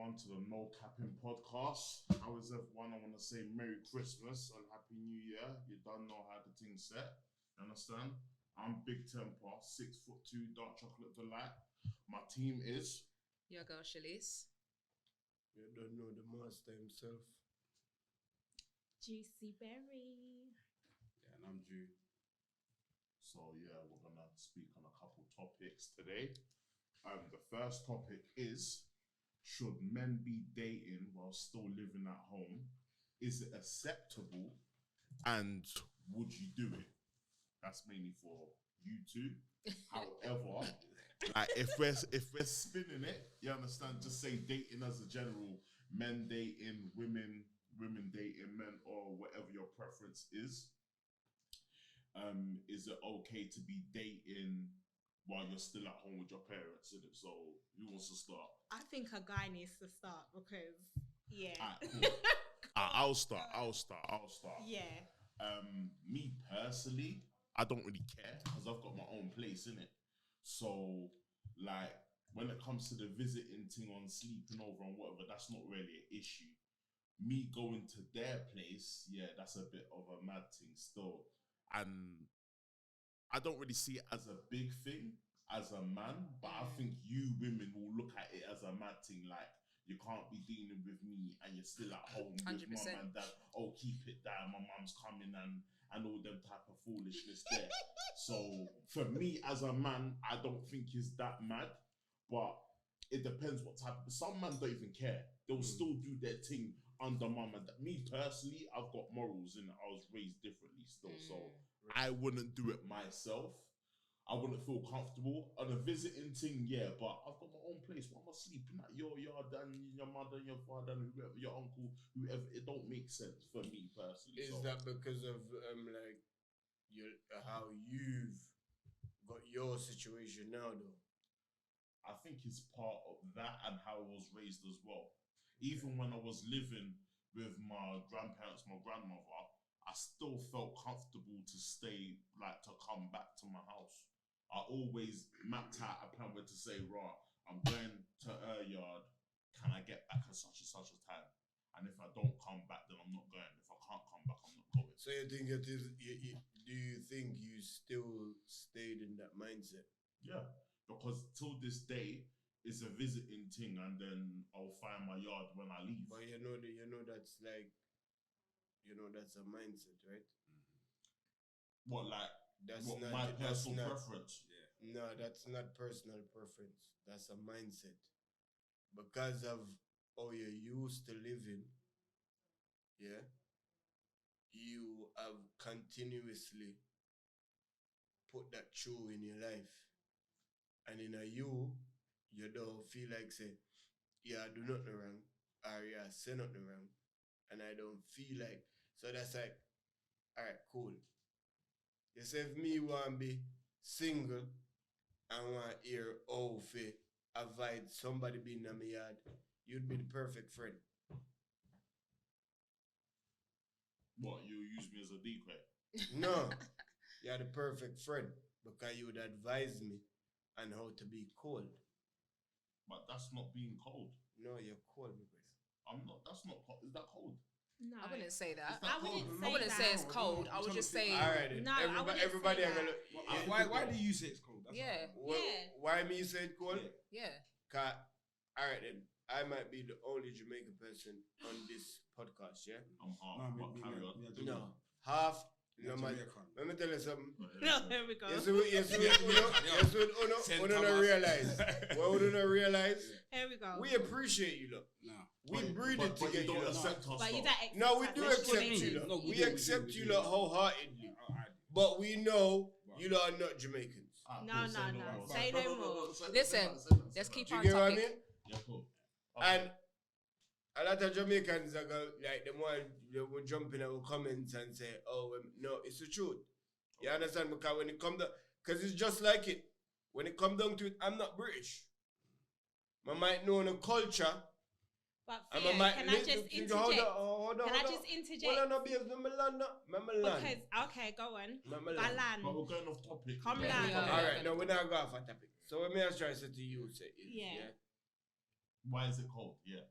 everyone to the No Capping podcast. How is everyone? I want to say Merry Christmas and Happy New Year. You don't know how the thing's set. You understand? I'm Big Temper, 6'2", dark chocolate delight. My team is your girl Shalice. You don't know the master himself. Juicy Berry. Yeah, and I'm Drew. So yeah, we're gonna speak on a couple topics today. The first topic is: should men be dating while still living at home? Is it acceptable? And would you do it? That's mainly for you two. However, like if we're spinning it, you understand? Just say dating as a general, men dating women, women dating men, or whatever your preference is. Is it okay to be dating while you're still at home with your parents? So who wants to start? I think a guy needs to start because, yeah. Cool. I'll start. Yeah. Me personally, I don't really care because I've got my own place in it. So, like, when it comes to the visiting thing on sleeping over and whatever, that's not really an issue. Me going to their place, yeah, that's a bit of a mad thing still. And I don't really see it as a big thing as a man, but I think you women will look at it as a mad thing. Like, you can't be dealing with me and you're still at home 100%. with mum and dad. Oh, keep it down. My mum's coming and all them type of foolishness there. So for me as a man, I don't think it's that mad, but it depends what type of. Some men don't even care. They'll still do their thing under mum and dad. Me personally, I've got morals and I was raised differently still, so I wouldn't do it myself. I wouldn't feel comfortable on a visiting thing, yeah, but I've got my own place. Why am I sleeping at your yard and your mother and your father and whoever, your uncle, whoever? It don't make sense for me personally. Is that because of like your how you've got your situation now though? I think it's part of that and how I was raised as well. Even when I was living with my grandparents, my grandmother, I still felt comfortable to stay, like to come back to my house. I always mapped out a plan where to say, right, I'm going to her yard. Can I get back at such and such a time? And if I don't come back, then I'm not going. If I can't come back, I'm not going. So you think it is? Do you think you still stayed in that mindset? Yeah, because till this day, it's a visiting thing, and then I'll find my yard when I leave. But that's like, that's a mindset, right? What, like? That's what, not my personal not, preference? Yeah. No, that's not personal preference. That's a mindset. Because of how you're used to living, yeah, you have continuously put that through in your life. And in you don't feel like say, yeah, I do nothing wrong, or yeah, I say nothing wrong, and I don't feel like, so that's like, all right, cool. You say if me want to be single and want to hear how to avoid somebody being in my yard, you'd be the perfect friend. What, you use me as a decoy? No, you're the perfect friend because you would advise me on how to be cold. But that's not being cold. No, you're cold, my brother. I'm not. That's not cold. Is that cold? No. I wouldn't say that. I wouldn't say it's cold. I would just say. All right, then. No, I wouldn't everybody say are that. gonna. Why do you say it's cold? That's Yeah. Why me say it cold? Yeah. Cause, all right then. I might be the only Jamaican person on this podcast, yeah? I'm half. Carry on. No, half. No, man. Let me tell you something. No, here we go. Yes, we don't realize. What we don't realize. Here we go. We appreciate you, look. No. We breed it together. You don't accept us. But you don't accept No, we us. do That's accept what I mean. you, look. No, We accept you, look, wholeheartedly. But we know you lot are not Jamaicans. No. Say no more. Listen, let's keep Do you our get what I topic. mean? Yeah, cool. And a lot of Jamaicans are go, like them one they will jump in our comments and say, "Oh, no, it's the truth." You understand? Because when it come down, because it's just like it. When it come down to it, I'm not British. I might know the culture. But And Theo, might can I just interject? Can I just interject? Well, no, babes, no, Because, okay, go on. But Balan. we're going off topic. Come Yeah, land. we are. All right, no, we're not going off a topic. So what me I try to say to you, say, is, Yeah. Why is it cold? Yeah.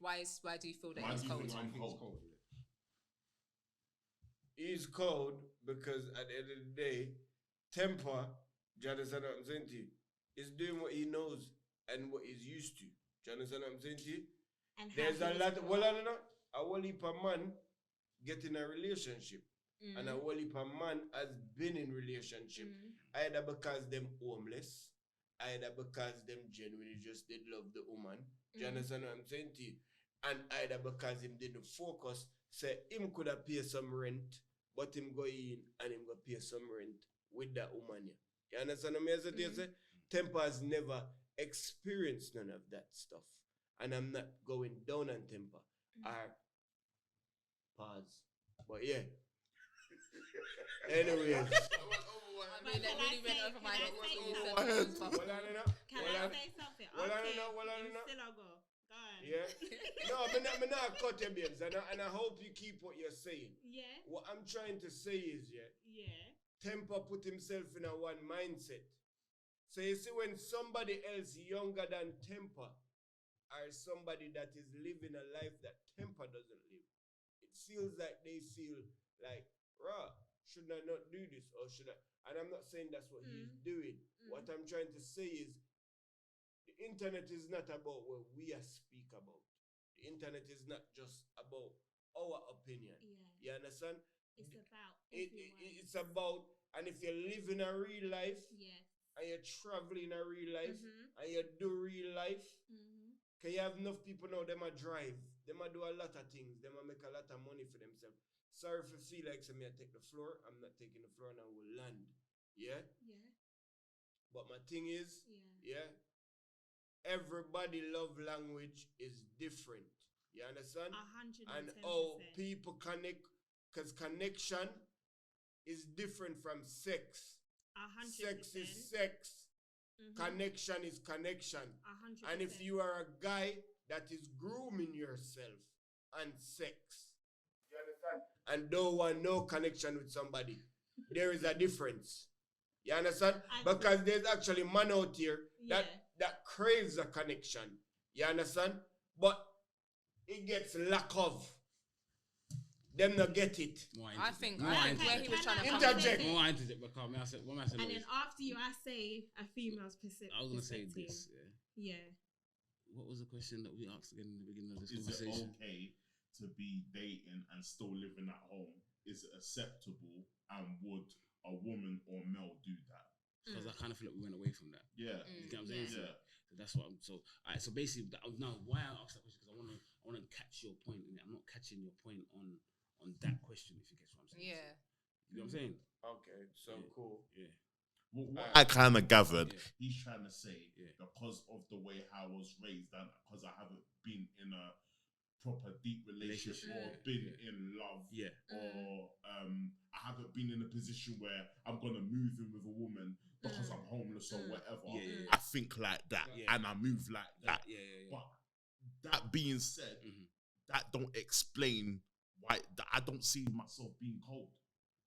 Why do you feel that Why it's do you cold? think I think it's cold? cold. He's cold because at the end of the day, temper, do you understand what I'm saying to you? Is doing what he knows and what he's used to. Do you understand what I'm saying to you? And how There's he a was lot. brought Well, I up. don't know. A whole heap of man get in a relationship, and a whole heap of man has been in relationship either because them homeless, either because them genuinely just did love the woman. Do you understand what I'm saying to you? And either because him didn't focus, say him could have paid some rent, but him go in and him go pay some rent with that woman. Yeah. You understand what I'm saying? Temper has never experienced none of that stuff. And I'm not going down on temper. Or pause. But yeah. Anyways. I mean, it really went over my head. Can I say something? Well, I Okay, don't know. you still a go. Go on. Yeah. No, I'm not cut your babes, and I hope you keep what you're saying. Yeah. What I'm trying to say is, Yeah. Temper put himself in a one mindset. So you see, when somebody else younger than Temper, or somebody that is living a life that Temper doesn't live, it feels like they feel like, rah, should I not do this, or should I? And I'm not saying that's what he's doing. What I'm trying to say is, the internet is not about what we speak about. The internet is not just about our opinion. Yeah. You understand? It's about It's about, and if you're living a real life, yes, and you're traveling a real life, and you do real life, can you have enough people now, them a drive, them a do a lot of things, them a make a lot of money for themselves. Sorry if you feel like me, I take the floor, I'm not taking the floor and I will land. Yeah? Yeah. But my thing is, yeah, everybody love language is different. You understand? 110%. And how people connect, because connection is different from sex. 100%. Sex is sex. Connection is connection. 100%. And if you are a guy that is grooming yourself and sex, you understand? And don't want no connection with somebody, there is a difference. You understand? Because there's actually man out here that craves a connection. You understand? But it gets lack of. Them not get it. I think where he was trying to interject. More interject, but come on, and then after you, I say a female's perspective. I was gonna say this. Yeah. What was the question that we asked again in the beginning of this Is conversation? it okay to be dating and still living at home? Is it acceptable? And would a woman or male do that? Because I kind of feel like we went away from that. Yeah. You get what I'm saying? Yeah. So that's what I'm. So, alright. So basically, now why I asked that question, because I want to catch your point in it. I'm not catching your point on that question. If you get what I'm saying. Yeah. You know what I'm saying? Okay. So cool. Yeah. What I kind of gathered, he's trying to say because of the way I was raised and because I haven't been in a proper deep relationship or been in love or I haven't been in a position where I'm gonna move in with a woman because I'm homeless or whatever. I think like that and I move like that. But that being said, that don't explain why I don't see myself being cold.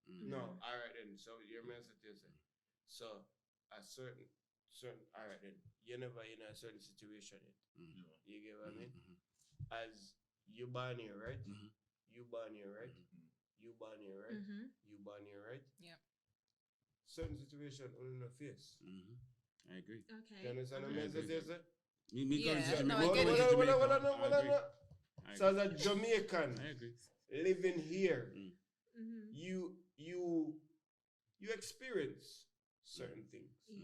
No, all right then. So your message is so a certain all right then. You're never in a certain situation yet. You get what I mean? As you born here, right? You born here, right? You born here, right? You born here, right? Yeah. Certain situation on the face. I agree. Okay. You understand what I'm saying? So as a Jamaican, I agree. living here, you experience certain things. Yes.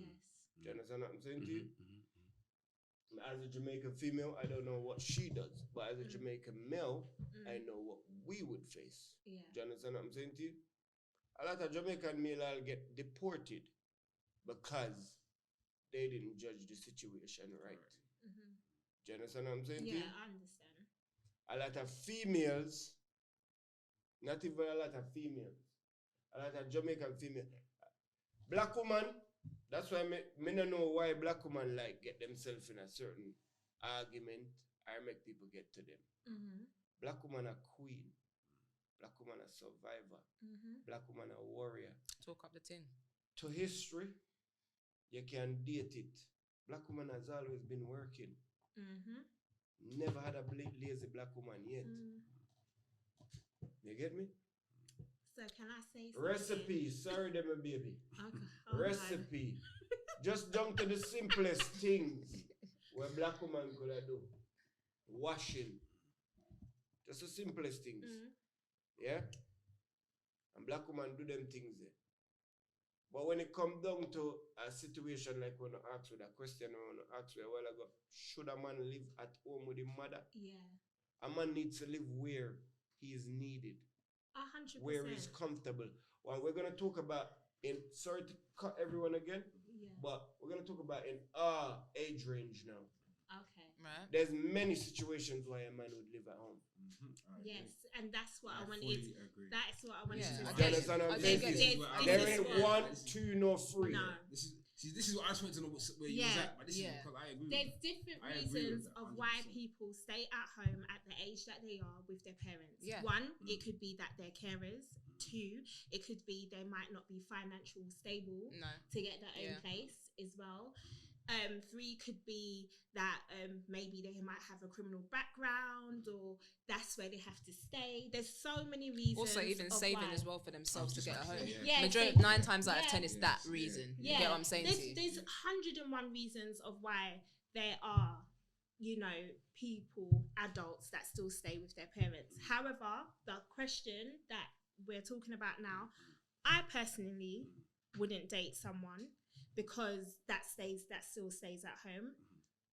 Do you understand what I'm saying to you? As a Jamaican female, I don't know what she does, but as a Jamaican male, I know what we would face. Yeah. Do you understand what I'm saying to you? A lot of Jamaican male will get deported because they didn't judge the situation right. Do you understand what I'm saying to you? Yeah, I understand. A lot of females, not even a lot of females, a lot of Jamaican females. Black woman, that's why me don't know why black woman like get themselves in a certain argument or make people get to them. Black woman a queen. Black woman a survivor. Black woman a warrior. Talk up the tin. To history, you can date it. Black woman has always been working. never had a lazy black woman yet. You get me? So can I say something? Recipe. Sorry, them a baby. Okay. Oh, no. Recipe. Just down to the simplest things where black woman could have do. Washing. Just the simplest things. Yeah? And black woman do them things there. But when it come down to a situation like when I asked with a question when I asked a while ago, should a man live at home with his mother? Yeah. A man needs to live where he is needed. 100%. Where he's comfortable. Well, we're gonna talk about sorry to cut everyone again, but we're gonna talk about in our age range now. Okay. Right. There's many situations why a man would live at home. Yes, and that's what I wanted. fully agree. That's what I wanted Yeah, to I say. get it. There ain't one, two, nor three. No. This is what I just wanted to know where you was at, but this is because I agree. There's different I agree with reasons that, of why 100%. people stay at home at the age that they are with their parents. Yeah. One, it could be that they're carers. Two, it could be they might not be financially stable to get their own place as well. Three could be that maybe they might have a criminal background or that's where they have to stay. There's so many reasons. Also, even of saving why. as well for themselves to get a home. Yeah, Majority, so- 9 times out of 10 is Yeah. that reason. You get what I'm saying to you? There's 101 reasons of why there are, you know, people, adults that still stay with their parents. However, the question that we're talking about now, I personally wouldn't date someone because that still stays at home.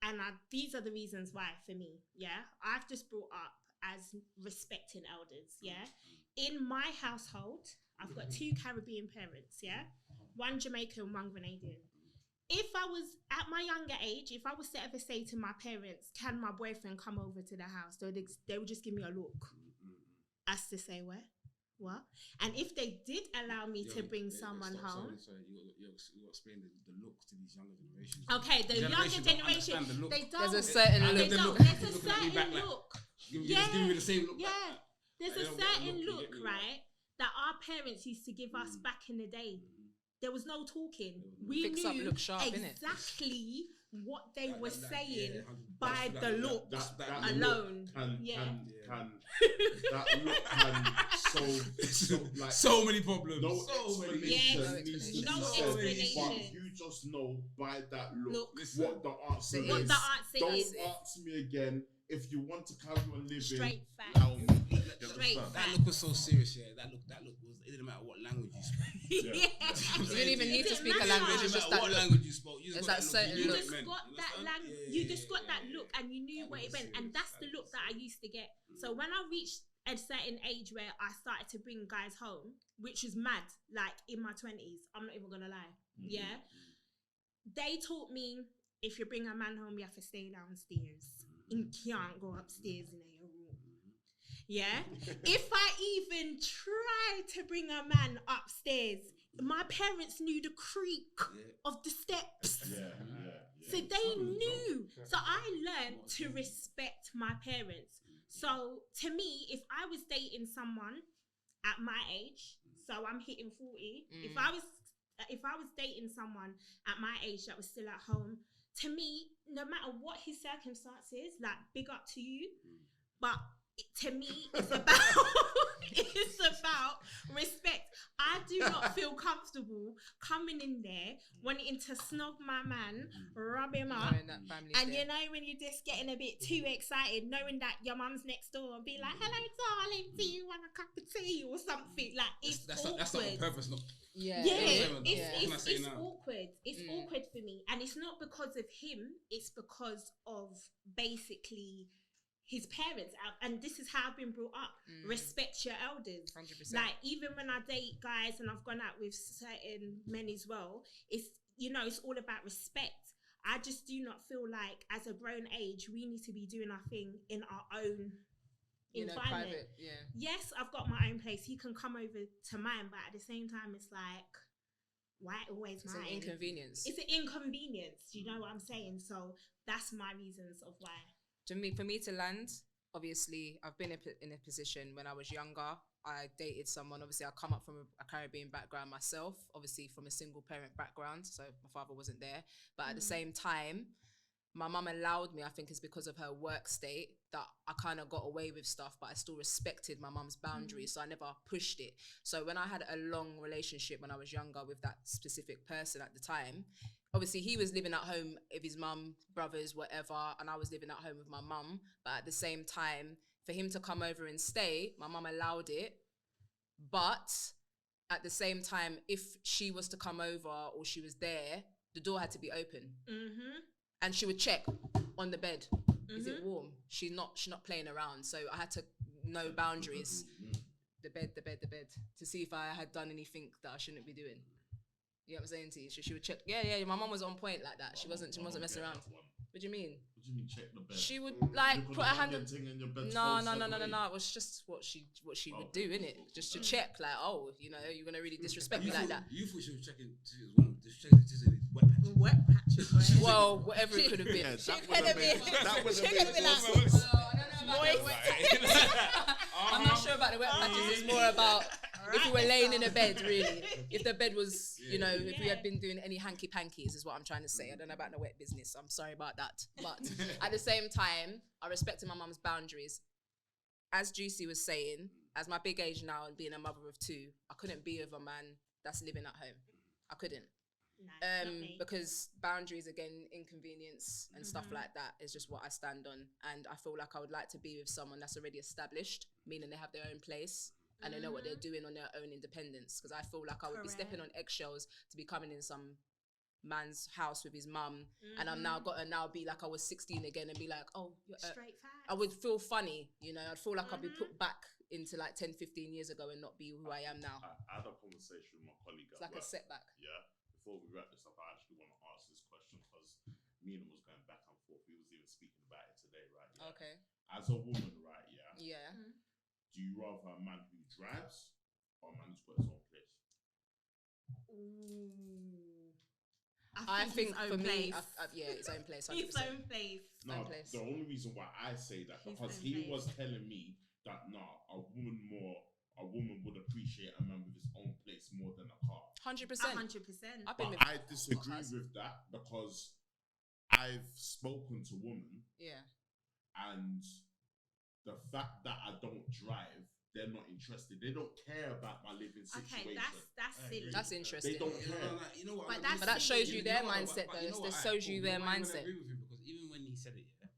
And these are the reasons why for me, yeah? I've just brought up as respecting elders, yeah? In my household, I've got 2 Caribbean parents, yeah? 1 Jamaican, 1 Grenadian. If I was at my younger age, if I was to ever say to my parents, can my boyfriend come over to the house? They would just give me a look as to say, where? What? And if they did allow me to bring someone home. Sorry, you explain the look to these younger generations. Okay, the younger generation, The look. they don't. There's a certain They look. don't. There's a Looking at me certain back like, look. Just give me the same look. Yeah. Back. There's They a don't get the certain look, you look, get me? right, that our parents used to give us back in the day. There was no talking. We Fix up, knew look sharp, innit? exactly what they were That- saying yeah, by that- the that- look that alone. Can Yeah. that look can so like so many problems. no so many. explanation Yes. needs to No be said, but explanation. you just know by that look Look. Listen. what the answer What is. the answer Don't is. ask me again if you want to carry on living. Straight facts. Now, Straight understand? That look was so serious, yeah. That look was. It didn't matter what language you spoke. Yeah. You didn't even need to Doesn't speak a matter. language. It It's didn't just matter that what look. language you spoke. You It's just that got that certain look. You look. just Man, got you that understand? language. Yeah, You yeah, just got yeah, that yeah, look, yeah. and you knew That where it was went, and serious. that's the That look was that I used to get. So when I reached a certain age where I started to bring guys home, which is mad, like in my 20s, I'm not even gonna lie. Yeah, they taught me if you bring a man home, you have to stay downstairs. You can't go upstairs in your room. Yeah, if I even try to bring a man upstairs, my parents knew the creak of the steps. Yeah. So they knew. So I learned to respect my parents. So to me, if I was dating someone at my age, so I'm hitting 40, if I was dating someone at my age that was still at home, to me, no matter what his circumstances, like big up to you, but to me, it's about respect. I do not feel comfortable coming in there wanting to snog my man, rub him up, Knowing that family's and there. you know when you're just getting a bit too excited, knowing that your mum's next door and be like, "Hello, darling, do you want a cup of tea or something?" Like it's That's awkward. not on purpose, no. Yeah. Yeah, What can I say it's now? awkward. It's awkward for me, and it's not because of him. It's because of basically his parents. And this is how I've been brought up. Respect your elders. 100%. Like even when I date guys and I've gone out with certain men as well, it's it's all about respect. I just do not feel like as a grown age we need to be doing our thing in our own environment. private, yeah. Yes, I've got my own place. He can come over to mine, but at the same time, it's like, why always It's mine? an inconvenience. It's an inconvenience. You know what I'm saying? So that's my reasons of why. For me to land, obviously, I've been in a position when I was younger. I dated someone. Obviously, I come up from a Caribbean background myself. Obviously, from a single parent background, so my father wasn't there. But at the same time, my mum allowed me, I think it's because of her work state, that I kind of got away with stuff, but I still respected my mum's boundaries. So I never pushed it. So when I had a long relationship when I was younger with that specific person at the time, obviously he was living at home with his mum, brothers, whatever, and I was living at home with my mum. But at the same time, for him to come over and stay, my mum allowed it. But at the same time, if she was to come over or she was there, the door had to be open. And she would check on the bed. Is it warm? She's not playing around. So I had to know boundaries. The bed, to see if I had done anything that I shouldn't be doing. You know what I'm saying to you? So she would check. Yeah. My mum was on point like that. She wasn't messing around. What do you mean? What do you mean check the bed? She would like put her hand on. In your bed. No. It was just what she would do, innit? Just to check, like, oh, you know, you're gonna really disrespect me like that. You thought she was checking to see wrong. Just checking to see any wet patches. Wet patches. Well, whatever it could have been. Yeah, She could have been. That would She have could have been been awesome. I'm not sure about the wet patches. It's more about if we were laying in a bed, really. If the bed was, you know, if we had been doing any hanky pankies, is what I'm trying to say. I don't know about the wet business. I'm sorry about that. But at the same time, I respected my mum's boundaries. As Juicy was saying, as my big age now and being a mother of two, I couldn't be with a man that's living at home. I couldn't. No, not me. Because boundaries, again, inconvenience and stuff like that is just what I stand on. And I feel like I would like to be with someone that's already established, meaning they have their own place and they know what they're doing on their own independence. Because I feel like I would be stepping on eggshells to be coming in some man's house with his mum, and I'm now got to be like I was 16 again and be like, oh, Straight facts. I would feel funny, you know. I'd feel like I'd be put back into like 10, 15 years ago and not be who I am now. I had a conversation with my colleague. It's like a setback. Yeah. Before we wrap this up, I actually want to ask this question because me and him was going back and forth. We was even speaking about it today, right? Yeah. Okay. As a woman, right? Yeah. Yeah. Do you rather a man who drives or a man who's got his own place? I think his for own me, place. yeah, its own place. 100%. His own place. No, place. the only reason why I say that His because own he place. was telling me that a woman would appreciate a man with his own place more than a car. 100%. 100%. I've been But with I disagree cars. with that because I've spoken to women Yeah. and the fact that I don't drive, they're not interested. They don't care about my living situation. Okay, that's silly. That's interesting. They don't care. You know what? But I that's But that shows you their know what, mindset, but though. you know That what, shows you their know why I'm gonna mindset. agree with him because even when he said it, yeah,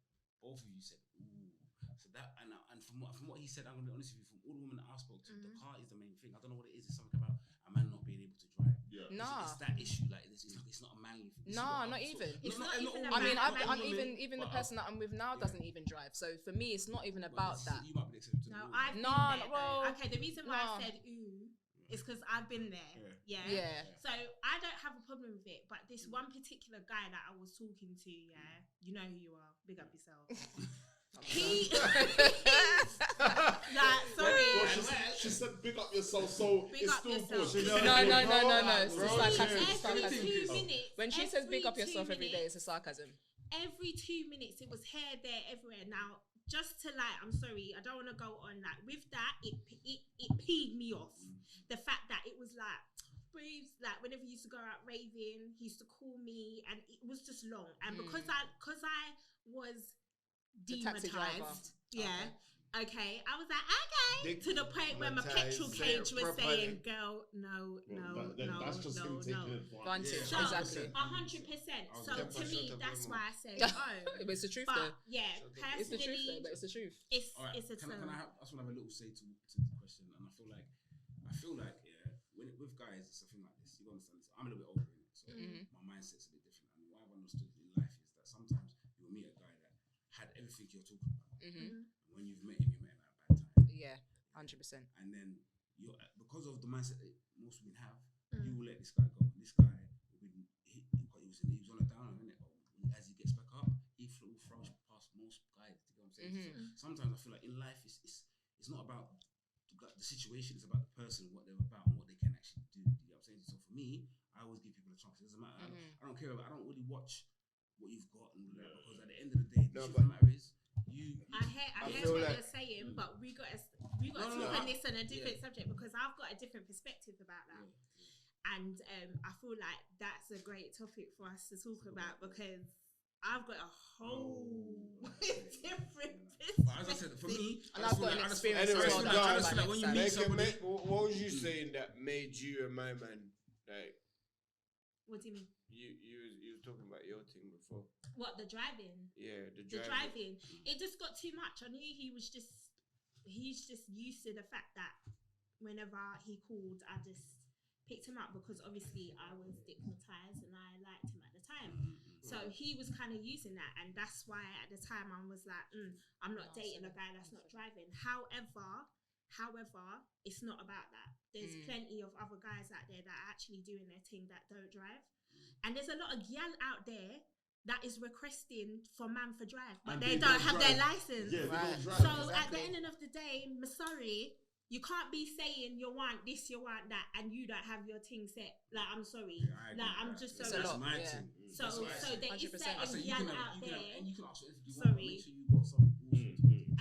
both of you said, "Ooh." So that and from what he said, I'm gonna be honest with you. From all the women that I spoke to, the car is the main thing. I don't know what it is. It's something about a man not being able to drive. Yeah. Nah. It's that issue. Like it's not a manly thing. This is Nah, what not I'm even. It's not even I mean, about I'm manly. even the person that I'm with now Yeah. doesn't even drive. So for me, it's not even about that. You might be the exception to the No, rule. I've been Nah, there. well, though. Okay, the reason why nah. I said ooh is because I've been there. Yeah. Yeah. So I don't have a problem with it, but this one particular guy that I was talking to, yeah, you know who you are. Big up yourself. He, like, sorry. Well, she said big up yourself, so Big it's up still yourself. good. No. It's Bro, just sarcasm. yeah. It's Every sarcasm. 2 minutes. When she says big up every yourself 2 every day, minutes, it's a sarcasm. every 2 minutes it was here, there, everywhere. Now, just to like, I'm sorry, I don't want to go on like with that. It peed me off. The fact that it was like, Braves, like whenever he used to go out raving, he used to call me, and it was just long. And because I was The taxi driver. demonetized, yeah. Okay, I was like, okay, to the point where my petrol Demonetized, cage was properly. saying, "Girl, no, That's just him taking advantage. Advantage, So, exactly. 100%. I'll So get to my me, shut up that's your why I said, oh. But it's the truth, But though. yeah, It's the truth, though. personally, But it's the truth. All right, it's a can term. I just want to have a little say to the question, and I feel like yeah, with guys, it's a thing like this. You gotta understand this. I'm a little bit older in it, so my mindset's a bit different. And what I've understood in life is that sometimes you'll meet a guy that had everything you're talking about. And when you've met him, you met him at a bad time. Yeah, 100%. And then you're because of the mindset that most women have, you will let this guy go. And this guy, he was on a down, innit? But as he gets back up, he will throw past most guys. You know what I'm saying? So sometimes I feel like in life, it's not about the situation; it's about the person, what they're about, and what they can actually do. You know what I'm saying? So for me, I always give people a chance. It doesn't matter. I don't care about. I don't really watch what you've got and all that because at the end of the day, the truth of the matter is you. I hear feel what like- you're saying, but we got to talk on this on a different subject because I've got a different perspective about that. And I feel like that's a great topic for us to talk about because I've got a whole different But as I said, for me, And I've got an experience as well that I just feel like when you meet somebody, what was you saying that made you and my man like? What do you mean? You was talking about your thing before. What, the driving? Yeah, the The driving. driving. It just got too much. I knew he's just used to the fact that whenever he called, I just picked him up because obviously I was stigmatized and I liked him at the time. So he was kind of using that, and that's why at the time I was like, I'm not dating a guy that's not driving. However, it's not about that. There's plenty of other guys out there that are actually doing their thing that don't drive. And there's a lot of gal out there that is requesting for man for drive, but they don't have their license. Yeah, Right. they don't drive. So at the end of the day, I'm sorry, you can't be saying you want this, you want that, and you don't have your thing set. Like, I'm sorry. I'm just It's sorry. a lot. my Yeah. thing. So there is 100%. I said certain you gal can out have, there, and you can ask if you want. Sorry. Make sure you got something.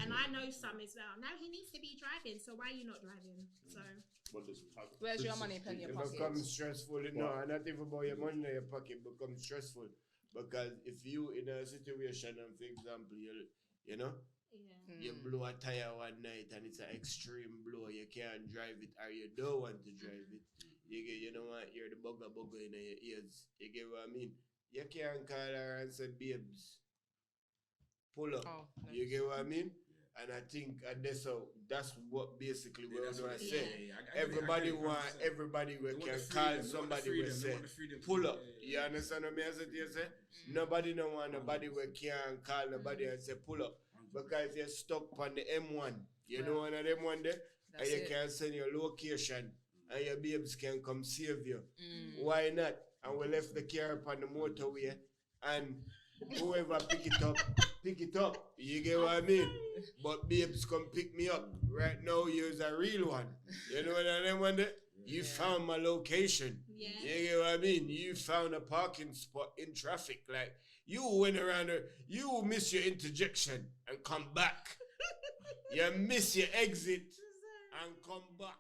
and I know some as well. Now he needs to be driving, so why are you not driving? So Where's your money pen in your It pocket? becomes stressful. No, not even about your money in your pocket. Becomes stressful because if you in a situation, and for example, you know. yeah. You blow a tire one night and it's an extreme blow. You can't drive it or you don't want to drive it. You know what? You're the bugger in your ears. You get what I mean? You can't call her and say, babes, pull up. Oh, no. You get what I mean? And I think that's what basically we're going to say. Everybody we can call somebody we say, pull up. You understand what I say? Nobody no want nobody we can call nobody and say, pull up. Because if you're stuck on the M1, you know one of them one there, and you can send your location and your babes can come save you. Why not? And we left the car up on the motorway and whoever pick it up. You get what I mean? But babes come pick me up. Right now, you're a real one. You know what I mean? One day, you found my location. Yeah. You get what I mean? You found a parking spot in traffic. Like, you went around there, you miss your interjection and come back. You miss your exit and come back.